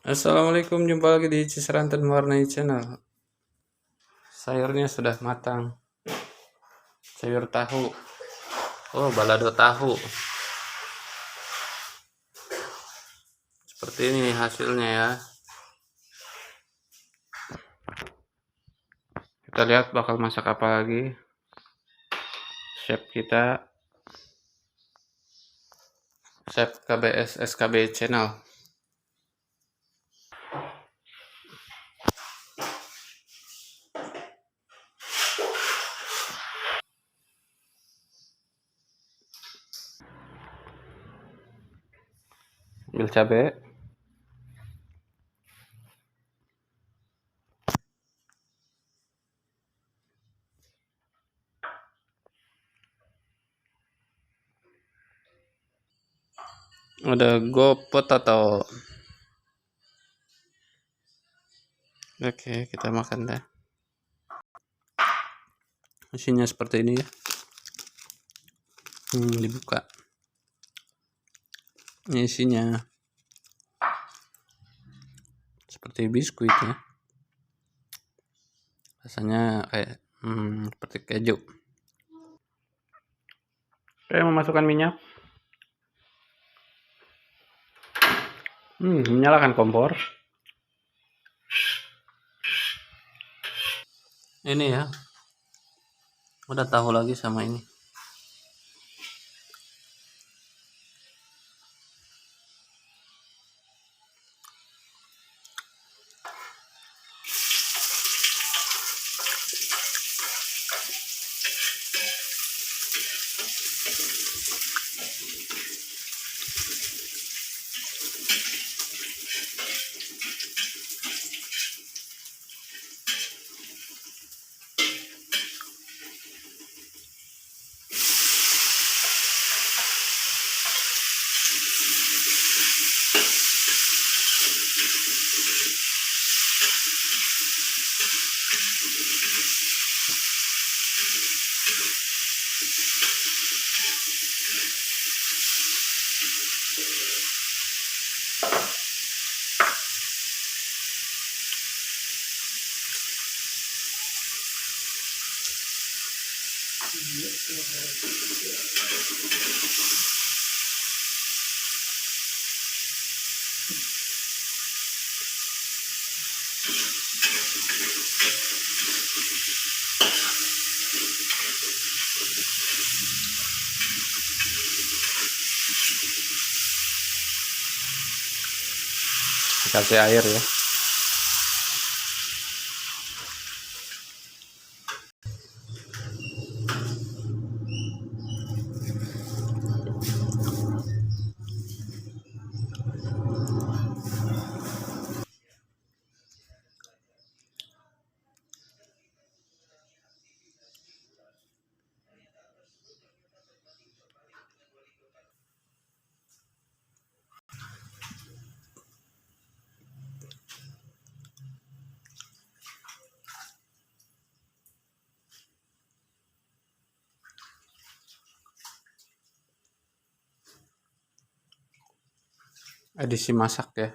Assalamualaikum, jumpa lagi di Cisranten Mewarnai Channel. Sayurnya sudah matang. Sayur tahu. Oh, balado tahu. Seperti ini hasilnya ya. Kita lihat bakal masak apa lagi. Chef kita, Chef KBS SKB Channel. Ambil cabai. Ada potato. Oke, kita makan dah. Isinya seperti ini ya. Dibuka. Ini isinya seperti biskuit ya. Rasanya kayak seperti keju. Saya memasukkan minyak. Menyalakan kompor. Ini ya. Udah tahu lagi sama ini. Kasih air ya. Edisi masak ya.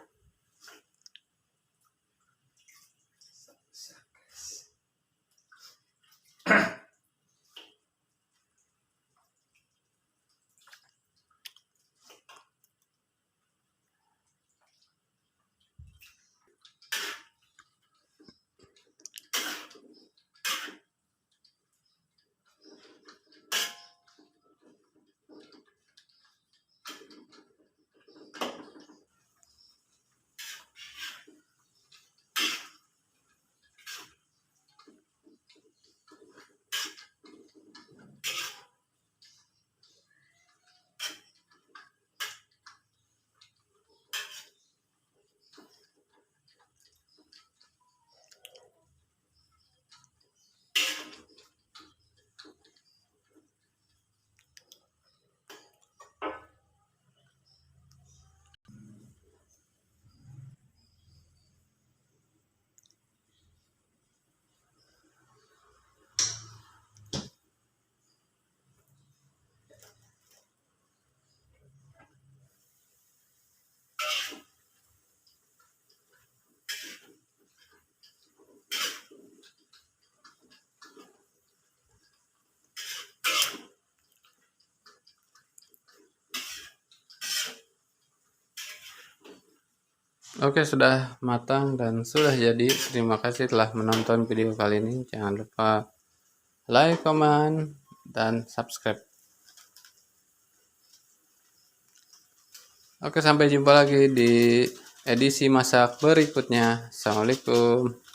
Oke, sudah matang dan sudah jadi. Terima kasih telah menonton video kali ini. Jangan lupa like, comment, dan subscribe. Oke, sampai jumpa lagi di edisi masak berikutnya. Assalamualaikum.